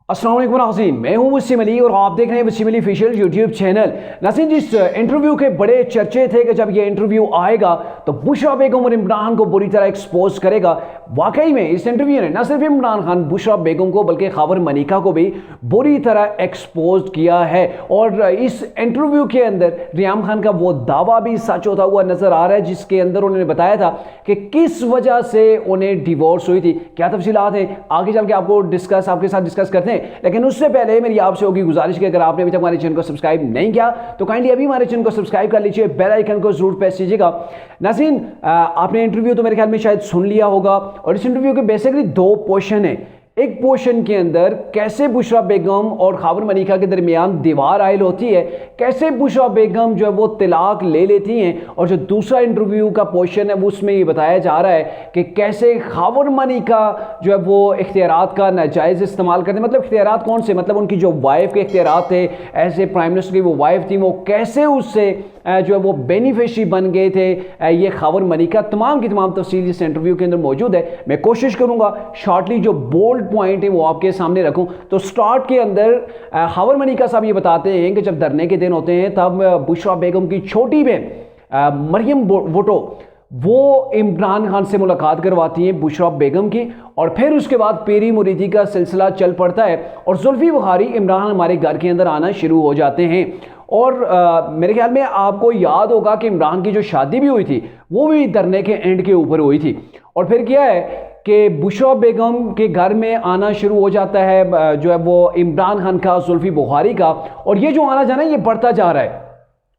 अस्सलाम वालेकुम नाज़रीन, मैं हूं वसीम अली और आप देख रहे हैं Wasim Ali official YouTube channel. नाज़रीन, जिस इंटरव्यू के बड़े चर्चे थे कि जब ये इंटरव्यू आएगा तो बुशरा बेगम और इमरान को बुरी तरह एक्सपोज करेगा। वाकई में इस इंटरव्यू ने न सिर्फ इमरान खान बुशरा बेगम को बल्कि खबर मलिका को भी बुरी तरह एक्सपोज किया है। और इस इंटरव्यू के अंदर रियाम खान का वो दावा भी सच होता हुआ नजर आ रहा है जिसके अंदर उन्होंने बताया था कि किस वजह से उन्हें डिवोर्स हुई थी। क्या तफसीलात हैं आगे चल के आपके साथ डिस्कस करते हैं। लेकिन उससे पहले मेरी आपसे होगी गुजारिश कि अगर आपने अभी तक हमारे चैनल को सब्सक्राइब नहीं किया तो काइंडली अभी हमारे चैनल को सब्सक्राइब कर लीजिए, बेल आइकन को जरूर प्रेस कीजिएगा। नाज़रीन, आपने इंटरव्यू तो मेरे ख्याल में शायद सुन लिया होगा और इस इंटरव्यू के बेसिकली दो पोर्शन है। एक पोर्शन के अंदर कैसे बुशरा बेगम और खबर मलिका के दरमियान दीवार आयल होती है, कैसे बुशरा बेगम जो है वो तलाक ले लेती हैं, और जो दूसरा इंटरव्यू का पोर्शन है उसमें ये बताया जा रहा है कि कैसे खबर मलिका जो है वो इख्तियारात का नाजायज़ इस्तेमाल करते हैं। मतलब इख्तियारात कौन से, मतलब उनकी जो वाइफ के इख्तियारात थे, ऐसे प्राइम मिनिस्टर की वो वाइफ थी, वो कैसे उससे जो है वो बेनिफिशरी बन गए थे, ये खबर मलिका तमाम की तमाम तफसील इस इंटरव्यू के अंदर मौजूद है। मैं कोशिश करूंगा शॉर्टली जो बोल्ड पॉइंट है वो आपके सामने रखूं। तो स्टार्ट के अंदर खबर मलिका साहब ये बताते हैं कि जब धरने के दिन होते हैं तब बुशरा बेगम की छोटी बहन मरियम भुट्टो वो इमरान खान से मुलाकात करवाती हैं बुशरा बेगम की, और फिर उसके बाद पेरी मुरीदी का सिलसिला चल पड़ता है और जुल्फी बुखारी इमरान हमारे घर के अंदर आना शुरू हो जाते हैं। और मेरे ख्याल में आपको याद होगा कि इमरान की जो शादी भी हुई थी वो भी धरने के एंड के ऊपर हुई थी। और फिर क्या है कि बुशरा बेगम के घर में आना शुरू हो जाता है जो है वो इमरान खान का, जुल्फी बुखारी का, और ये जो आना जाना ये बढ़ता जा रहा है।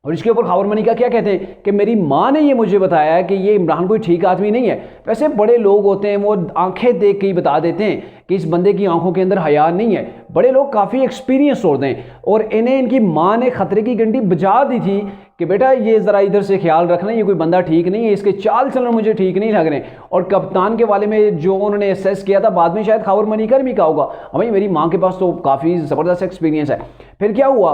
और इसके ऊपर खबर मलिका क्या कहते हैं कि मेरी माँ ने ये मुझे बताया है कि ये इमरान कोई ठीक आदमी नहीं है। वैसे बड़े लोग होते हैं वो आंखें देख के ही बता देते हैं कि इस बंदे की आंखों के अंदर हया नहीं है। बड़े लोग काफ़ी एक्सपीरियंस होते हैं और इन्हें इनकी माँ ने खतरे की घंटी बजा दी थी कि बेटा ये ज़रा इधर से ख्याल रखना, ये कोई बंदा ठीक नहीं है, इसके चाल चलन मुझे ठीक नहीं लग रहे। और कप्तान के वाले में जो उन्होंने असेस किया था बाद में शायद खबर मलिका ने भी कहा होगा भाई मेरी माँ के पास तो काफ़ी ज़बरदस्त एक्सपीरियंस है। फिर क्या हुआ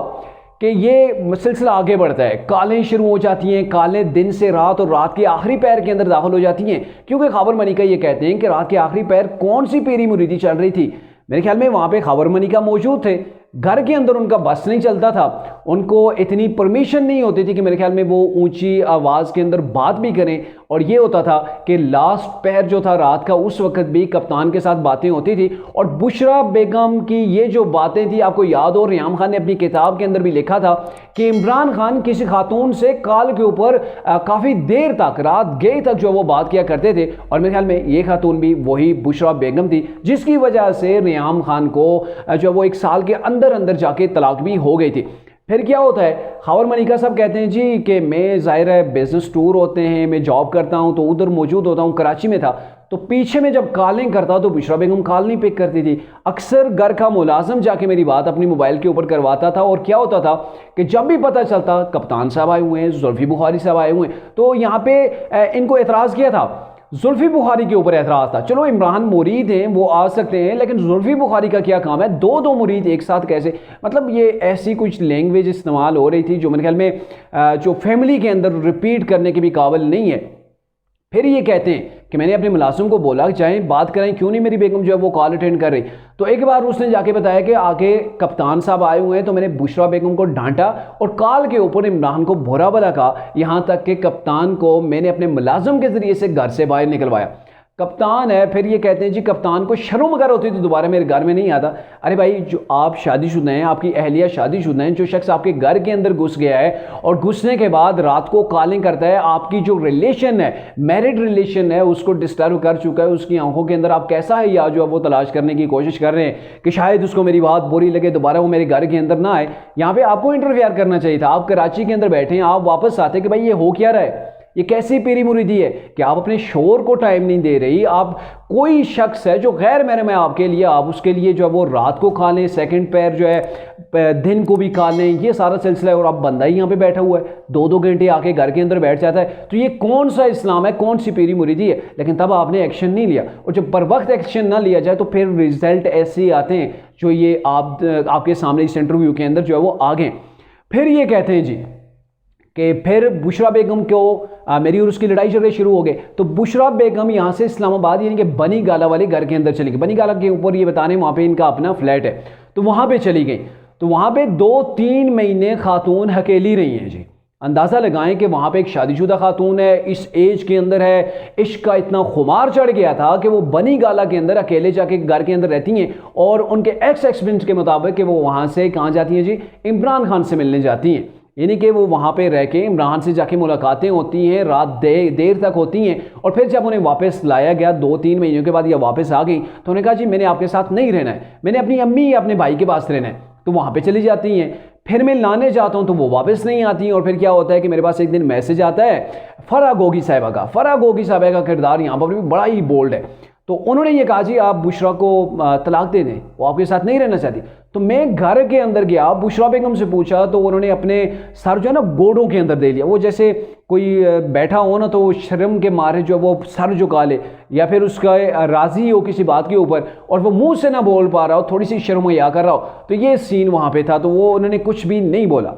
कि ये सिलसिला आगे बढ़ता है, कालें शुरू हो जाती हैं, कालें दिन से रात और रात के आखिरी पैर के अंदर दाखिल हो जाती हैं। क्योंकि खबर मलिका ये कहते हैं कि रात के आखिरी पैर कौन सी पेरी मुरीदी चल रही थी, मेरे ख्याल में वहाँ पे खबर मलिका मौजूद थे। घर के अंदर उनका बस नहीं चलता था, उनको इतनी परमिशन नहीं होती थी कि मेरे ख्याल में वो ऊंची आवाज़ के अंदर बात भी करें। और ये होता था कि लास्ट पहर जो था रात का उस वक्त भी कप्तान के साथ बातें होती थी। और बुशरा बेगम की ये जो बातें थी, आपको याद हो रियाम खान ने अपनी किताब के अंदर भी लिखा था कि इमरान खान किसी खातून से काल के ऊपर काफ़ी देर तक, रात गए तक जो वो बात किया करते थे। और मेरे ख्याल में ये खातून भी वही बुशरा बेगम थी जिसकी वजह से रियाम खान को जो वो 1 साल के अंदर अंदर जाके तलाक भी हो गई थी। फिर क्या होता है, खबर मलिका साहब कहते हैं जी कि मैं ज़ाहिर है बिजनेस टूर होते हैं, मैं जॉब करता हूं तो उधर मौजूद होता हूं, कराची में था, तो पीछे में जब कॉलिंग करता तो बुशरा बेगम कॉल नहीं पिक करती थी। अक्सर घर का मुलाजिम जाके मेरी बात अपनी मोबाइल के ऊपर करवाता था। और क्या होता था कि जब भी पता चलता कप्तान साहब आए हुए हैं, जुल्फी बुखारी साहब आए हुए हैं, तो यहाँ पे इनको एतराज़ किया था, जुल्फी बुखारी के ऊपर एतराज़ था। चलो इमरान मुरीद हैं वो आ सकते हैं, लेकिन जुल्फी बुखारी का क्या काम है, दो मुरीद एक साथ कैसे, मतलब ये ऐसी कुछ लैंग्वेज इस्तेमाल हो रही थी जो मेरे ख्याल में जो फैमिली के अंदर रिपीट करने के भी काबिल नहीं है। फिर ये कहते हैं कि मैंने अपने मुलाजिम को बोला कि चाहे बात करें, क्यों नहीं मेरी बेगम जो है वो कॉल अटेंड कर रही। तो एक बार उसने जाके बताया कि आगे कप्तान साहब आए हुए हैं, तो मैंने बुशरा बेगम को डांटा और कॉल के ऊपर इमरान को बुरा भला कहा, यहाँ तक कि कप्तान को मैंने अपने मुलाजिम के ज़रिए से घर से बाहर निकलवाया। कप्तान है, फिर ये कहते हैं जी कप्तान को शर्म अगर होती तो दोबारा मेरे घर में नहीं आता। अरे भाई, जो आप शादीशुदा हैं, आपकी अहलिया शादीशुदा हैं, जो शख्स आपके घर के अंदर घुस गया है और घुसने के बाद रात को कॉलिंग करता है, आपकी जो रिलेशन है, मैरिड रिलेशन है, उसको डिस्टर्ब कर चुका है, उसकी आंखों के अंदर आप कैसा है या जो है वो तलाश करने की कोशिश कर रहे हैं कि शायद उसको मेरी बात बुरी लगे, दोबारा वो मेरे घर के अंदर ना आए। यहाँ पे आपको इंटरफेयर करना चाहिए था। आप कराची के अंदर बैठे हैं, आप वापस आते कि भाई ये हो क्या रहा है, ये कैसी पेरी मुरीदी है कि आप अपने शोर को टाइम नहीं दे रही। आप कोई शख्स है जो गैर महरम है आपके लिए, आप उसके लिए जो है वो रात को खा लें, सेकंड पैर जो है दिन को भी खा लें, ये सारा सिलसिला है। और आप बंदा ही यहाँ पे बैठा हुआ है, 2-2 घंटे आके घर के अंदर बैठ जाता है। तो ये कौन सा इस्लाम है, कौन सी पेरी मुरीदी है। लेकिन तब आपने एक्शन नहीं लिया, और जब पर वक्त एक्शन ना लिया जाए तो फिर रिजल्ट ऐसे ही आते हैं जो ये आपके सामने इस इंटरव्यू के अंदर जो है वो आ गए। फिर ये कहते हैं जी कि फिर बुशरा बेगम को मेरी और उसकी लड़ाई झगड़े शुरू हो गए। तो बुशरा बेगम यहाँ से इस्लामाबाद यानी कि बनी गाला वाले घर के अंदर चली गई। बनी गाला के ऊपर ये बता रहे हैं वहाँ पे इनका अपना फ्लैट है। तो वहाँ पे चली गई। तो वहाँ पे 2-3 महीने खातून अकेली रही हैं जी। अंदाज़ा लगाएं कि वहाँ पे एक शादीशुदा खातून है, इस एज के अंदर है, इश्क का इतना खुमार चढ़ गया था कि वो बनी गाला के अंदर अकेले जाके घर के अंदर रहती हैं और उनके एक्स एक्सपीरियंस के मुताबिक कि वो वहाँ से कहाँ जाती हैं जी, इमरान खान से मिलने जाती हैं। यानी कि वो वहाँ पे रह के इमरान से जाके मुलाकातें होती हैं, रात देर तक होती हैं। और फिर जब उन्हें वापस लाया गया 2-3 महीनों के बाद या वापस आ गई तो उन्होंने कहा जी मैंने आपके साथ नहीं रहना है, मैंने अपनी अम्मी या अपने भाई के पास रहना है। तो वहाँ पे चली जाती हैं। फिर मैं लाने जाता हूँ तो वो वापस नहीं आती हैं। और फिर क्या होता है कि मेरे पास एक दिन मैसेज आता है फराह गोगी साहिबा का। फराह गोगी साहिबा का किरदार यहाँ पर भी बड़ा ही बोल्ड है। तो उन्होंने ये कहा जी आप बुशरा को तलाक दे दें, वो आपके साथ नहीं रहना चाहती। तो मैं घर के अंदर गया, बुशरा बेगम से पूछा तो उन्होंने अपने सर जो है ना गोडों के अंदर दे लिया। वो जैसे कोई बैठा हो ना तो वो शर्म के मारे जो वो सर झुका ले या फिर उसका राजी हो किसी बात के ऊपर और वो मुंह से ना बोल पा रहा हो, थोड़ी सी शर्मया कर रहा हो। तो ये सीन वहाँ पे था। तो वो उन्होंने कुछ भी नहीं बोला।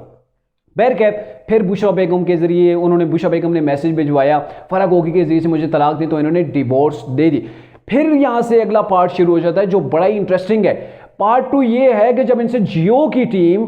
बहरकैफ फिर बुशरा बेगम के ज़रिए बुशरा बेगम ने मैसेज भिजवाया, फराह गोगी के ज़रिए से मुझे तलाक दी, तो इन्होंने डिवोर्स दे दी। फिर यहाँ से अगला पार्ट शुरू हो जाता है जो बड़ा ही इंटरेस्टिंग है। पार्ट 2 ये है कि जब इनसे जियो की टीम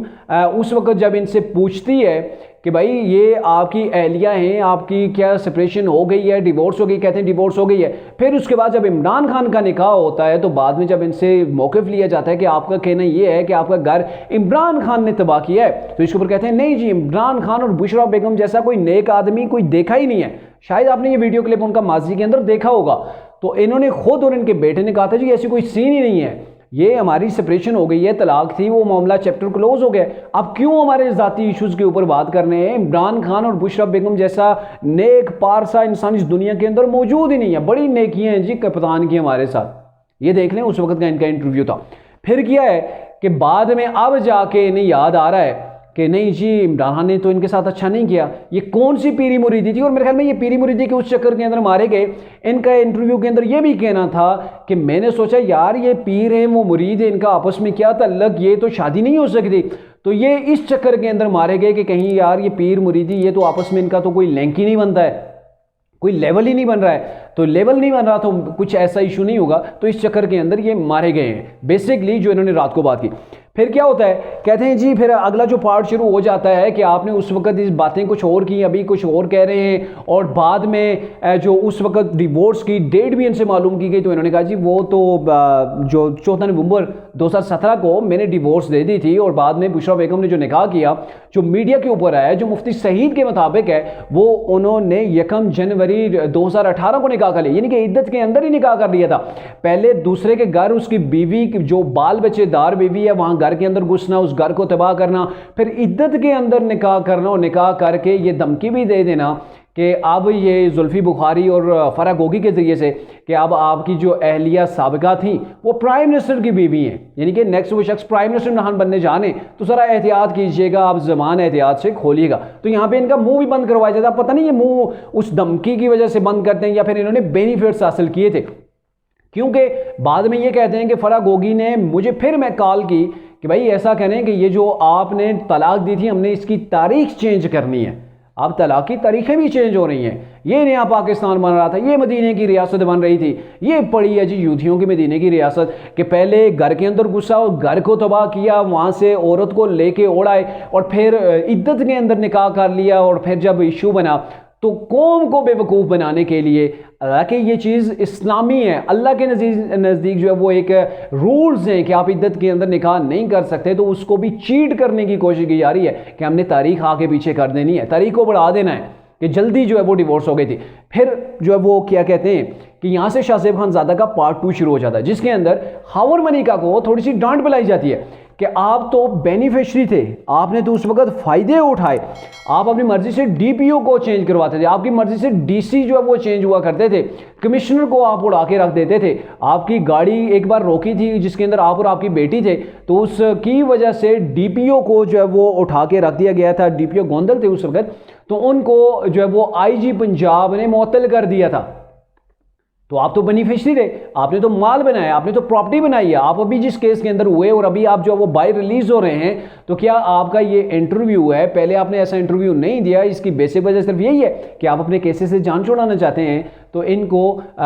उस वक्त जब इनसे पूछती है कि भाई ये आपकी अहलिया हैं, आपकी क्या सेपरेशन हो गई है, डिवोर्स हो गई, कहते हैं डिवोर्स हो गई है। फिर उसके बाद जब इमरान खान का निकाह होता है तो बाद में जब इनसे मौक़िफ़ लिया जाता है कि आपका कहना ये है कि आपका घर इमरान खान ने तबाह किया है, तो इसके ऊपर कहते हैं नहीं जी, इमरान खान और बुशरा बेगम जैसा कोई नेक आदमी कोई देखा ही नहीं है। शायद आपने ये वीडियो क्लिप उनका माजी के अंदर देखा होगा। तो इन्होंने खुद और इनके बेटे ने कहा था जी ऐसी कोई सीन ही नहीं है, ये हमारी सेपरेशन हो गई है, तलाक थी, वो मामला चैप्टर क्लोज हो गया। अब क्यों हमारे ज़ाती इश्यूज़ के ऊपर बात करने हैं? इमरान खान और बुशरा बेगम जैसा नेक पारसा इंसान इस दुनिया के अंदर मौजूद ही नहीं है। बड़ी नेकियां हैं जी कप्तान की हमारे साथ। ये देख लें उस वक्त का इनका इंटरव्यू था। फिर क्या है कि बाद में अब जाके इन्हें याद आ रहा है कि नहीं जी, इमरान खान ने तो इनके साथ अच्छा नहीं किया, ये कौन सी पीरी मुरीदी थी। और मेरे ख्याल में ये पीरी मुरीदी के उस चक्कर के अंदर मारे गए। इनका इंटरव्यू के अंदर ये भी कहना था कि मैंने सोचा यार ये पीर हैं वो मुरीद है, इनका आपस में क्या ताल्लुक, ये तो शादी नहीं हो सकती। तो ये इस चक्कर के अंदर मारे गए कि कहीं यार ये पीर मुरीदी ये तो आपस में इनका तो कोई लिंक ही नहीं बनता है, कोई लेवल ही नहीं बन रहा है। तो लेवल नहीं बन रहा तो कुछ ऐसा इशू नहीं होगा। तो इस चक्कर के अंदर ये मारे गए हैं बेसिकली जो इन्होंने रात को बात की। फिर क्या होता है, कहते हैं जी फिर अगला जो पार्ट शुरू हो जाता है कि आपने उस वक्त इस बातें कुछ और की, अभी कुछ और कह रहे हैं। और बाद में जो उस वक्त डिवोर्स की डेट भी इनसे मालूम की गई तो इन्होंने कहा जी वो तो जो 14 नवंबर 2017 को मैंने डिवोर्स दे दी थी। और बाद में बुशरा बेगम ने जो निकाह किया, जो मीडिया के ऊपर आया, जो मुफ्ती सईद के मुताबिक है, वो उन्होंने 1 जनवरी 2018 को निकाह कर लिया, यानी कि इद्दत के अंदर ही निकाह कर लिया था। पहले दूसरे के घर उसकी बीवी जो बाल बच्चेदार बीवी है वहाँ घर के अंदर घुसना, उस घर को तबाह करना, फिर इद्दत के अंदर निकाह करना और निकाह करके ये धमकी भी दे देना कि अब ये जुल्फी बुखारी और फराह गोगी के ज़रिए से कि अब आपकी जो अहलिया साबिका थी वो प्राइम मिनिस्टर की बीवी हैं, यानी कि नेक्स्ट वो शख्स प्राइम मिनिस्टर इमरान बनने जाने, तो ज़रा एहतियात कीजिएगा, आप ज़बान एहतियात से खोलिएगा। तो यहाँ पे इनका मुंह भी बंद करवाया जाता, पता नहीं ये मुंह उस धमकी की वजह से बंद करते हैं या फिर इन्होंने बेनिफिट्स हासिल किए थे। क्योंकि बाद में ये कहते हैं कि फराह गोगी ने मुझे फिर मैं कॉल की कि भाई ऐसा कह रहे हैं कि ये जो आपने तलाक दी थी हमने इसकी तारीख चेंज करनी है। अब तलाक की तारीखें भी चेंज हो रही हैं। ये नया पाकिस्तान बन रहा था, ये मदीने की रियासत बन रही थी, ये पड़ी है जी यूथियों की मदीने की रियासत कि पहले घर के अंदर घुसा और घर को तबाह किया, वहाँ से औरत को लेके उड़ाए और फिर इद्दत के अंदर निकाह कर लिया। और फिर जब इशू बना तो कौम को बेवकूफ़ बनाने के लिए, हालांकि ये चीज़ इस्लामी है, अल्लाह के नज़दीक जो है वो एक रूल्स हैं कि आप इद्दत के अंदर निकाह नहीं कर सकते, तो उसको भी चीट करने की कोशिश की जा रही है कि हमने तारीख आगे पीछे कर देनी है, तारीख को बढ़ा देना है कि जल्दी जो है वो डिवोर्स हो गई थी। फिर जो है वो क्या कहते हैं कि यहाँ से शाहज़ेब खानज़ादा का पार्ट 2 शुरू हो जाता है, जिसके अंदर हावर मलिका को थोड़ी सी डांट पिलाई जाती है कि आप तो बेनिफिशरी थे, आपने तो उस वक्त फ़ायदे उठाए, आप अपनी मर्ज़ी से डीपीओ को चेंज करवाते थे, आपकी मर्ज़ी से डीसी जो है वो चेंज हुआ करते थे, कमिश्नर को आप उड़ा के रख देते थे, आपकी गाड़ी एक बार रोकी थी जिसके अंदर आप और आपकी बेटी थे, तो उसकी वजह से डीपीओ को जो है वो उठा के रख दिया गया था। डीपीओ गोंदल थे उस वक्त, तो उनको जो है वो आईजी पंजाब ने मुअत्तल कर दिया था। तो आप तो बेनिफिशरी थे, आपने तो माल बनाया, आपने तो प्रॉपर्टी बनाई है। आप अभी जिस केस के अंदर हुए और अभी आप जो वो बाय रिलीज हो रहे हैं, तो क्या आपका ये इंटरव्यू है, पहले आपने ऐसा इंटरव्यू नहीं दिया, इसकी बेसिक वजह सिर्फ यही है कि आप अपने केसेस से जान छुड़ाना चाहते हैं। तो इनको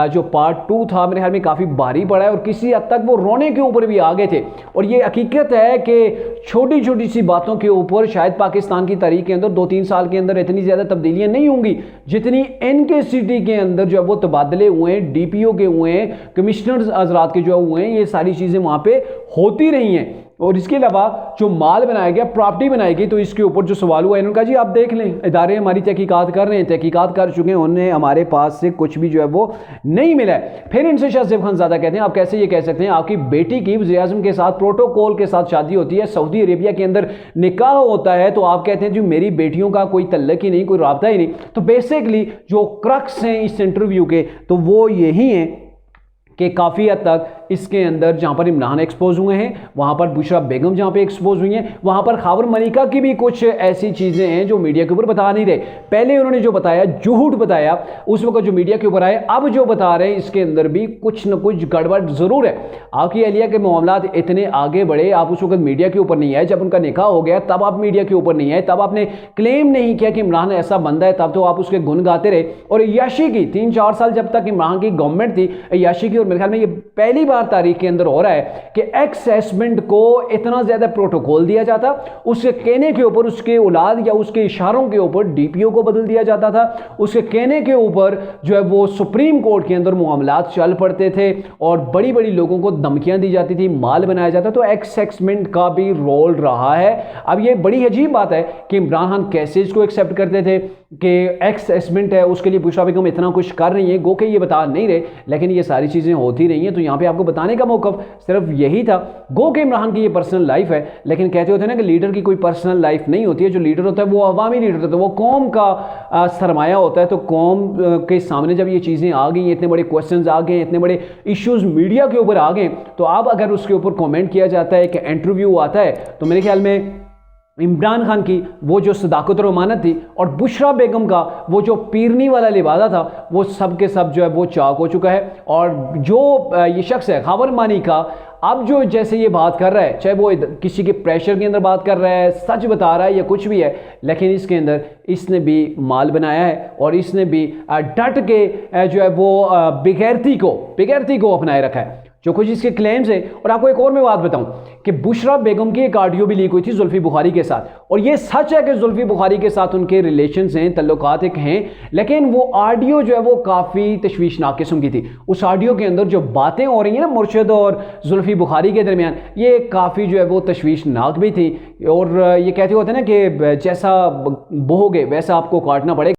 जो पार्ट 2 था मेरे ख्याल में काफ़ी भारी पड़ा है और किसी हद तक वो रोने के ऊपर भी आ गए थे। और ये हकीकत है कि छोटी छोटी सी बातों के ऊपर शायद पाकिस्तान की तारीख के अंदर 2-3 साल के अंदर इतनी ज़्यादा तब्दीलियाँ नहीं होंगी जितनी इनके सिटी के अंदर जो है वो तबादले हुए हैं, DPO के हुए हैं, कमिश्नर हजरात के जो हुए हैं, ये सारी चीज़ें वहाँ पे होती रही हैं। और इसके अलावा जो माल बनाया गया, प्रॉपर्टी बनाई गई, तो इसके ऊपर जो सवाल हुआ इन्होंने कहा जी आप देख लें, इदारे हमारी तहकीकात कर रहे हैं, तहकीकात कर चुके हैं, उन्हें हमारे पास से कुछ भी जो है वो नहीं मिला है। फिर इनसे शाह सैफ खान ज़्यादा कहते हैं आप कैसे ये कह सकते हैं, आपकी बेटी की वज़ीर आज़म के साथ प्रोटोकॉल के साथ शादी होती है, सऊदी अरेबिया के अंदर निकाह होता है, तो आप कहते हैं जी मेरी बेटियों का कोई तल्लक ही नहीं, कोई राब्ता ही नहीं। तो बेसिकली जो क्रक्स हैं इस इंटरव्यू के तो वो यही हैं कि काफ़ी हद तक इसके अंदर जहाँ पर इमरान एक्सपोज हुए हैं, वहाँ पर बुशरा बेगम जहाँ पे एक्सपोज हुई हैं, वहाँ पर खावर मलिका की भी कुछ ऐसी चीज़ें हैं जो मीडिया के ऊपर बता नहीं रहे। पहले उन्होंने जो बताया झूठ बताया, उस वक्त जो मीडिया के ऊपर आए, अब जो बता रहे हैं इसके अंदर भी कुछ न कुछ गड़बड़ ज़रूर है। आपकी अहलिया के मामलात इतने आगे बढ़े, आप उस वक्त मीडिया के ऊपर नहीं आए, जब उनका निकाह हो गया तब आप मीडिया के ऊपर नहीं आए, तब आपने क्लेम नहीं किया कि इमरान ऐसा बंदा है, तब तो आप उसके गुण गाते रहे। और अय्याशी की 3-4 साल जब तक इमरान की गवर्नमेंट थी, अय्याशी की, और मेरे ख्याल में ये पहली बार तारीख के अंदर हो रहा है कि एक्स असेसमेंट को इतना ज्यादा प्रोटोकॉल दिया जाता, उसके कहने के ऊपर उसके औलाद या उसके इशारों के ऊपर DPO को बदल दिया जाता था, उसके कहने के ऊपर जो है वो सुप्रीम कोर्ट के अंदर मामलात चल पड़ते थे और बड़ी बड़ी लोगों को धमकियां दी जाती थी, माल बनाया जाता। तो एक्स असेसमेंट का भी रोल रहा है। अब ये बड़ी अजीब बात है कि इमरान खान कैसे इसको एक्सेप्ट करते थे कि एक्स असेसमेंट है, उसके लिए बुशरा बेगम इतना कुछ कर रही है, गो के ये बता नहीं रहे, लेकिन ये सारी चीज़ें होती रही हैं। तो यहाँ पे आपको बताने का मौक़िफ़ सिर्फ यही था, गो के इमरान की ये पर्सनल लाइफ है, लेकिन कहते होते हैं ना कि लीडर की कोई पर्सनल लाइफ नहीं होती है। जो लीडर होता है वो अवामी लीडर होता है, वो कौम का सरमाया होता है। तो कौम के सामने जब ये चीज़ें आ गई, इतने बड़े क्वेश्चन आ गए, इतने बड़े इश्यूज़ मीडिया के ऊपर आ गए, तो अब अगर उसके ऊपर कॉमेंट किया जाता है कि इंटरव्यू आता है, तो मेरे ख्याल में इमरान खान की वो जो सदाकत और अमानत थी और बुशरा बेगम का वो जो पीरनी वाला लिबादा था, वो सब के सब जो है वो चाक हो चुका है। और जो ये शख्स है खावर मानी का, अब जो जैसे ये बात कर रहा है, चाहे वो किसी के प्रेशर के अंदर बात कर रहा है, सच बता रहा है या कुछ भी है, लेकिन इसके अंदर इसने भी माल बनाया है और इसने भी डट के जो है वो बेगैरती को अपनाए रखा है, जो कुछ इसके क्लेम्स है। और आपको एक और मैं बात बताऊं कि बुशरा बेगम की एक ऑडियो भी लीक हुई थी जुल्फी बुखारी के साथ, और ये सच है कि जुल्फी बुखारी के साथ उनके रिलेशंस हैं, तल्लुकात एक हैं, लेकिन वो ऑडियो जो है वो काफ़ी तशवीशनाक किस्म की थी। उस ऑडियो के अंदर जो बातें हो रही हैं ना मुर्शिद और जुल्फी बुखारी के दरमियान, ये काफ़ी जो है वो तशवीशनाक भी थी। और ये कहते होते हैं ना कि जैसा बोओगे वैसा आपको काटना पड़ेगा।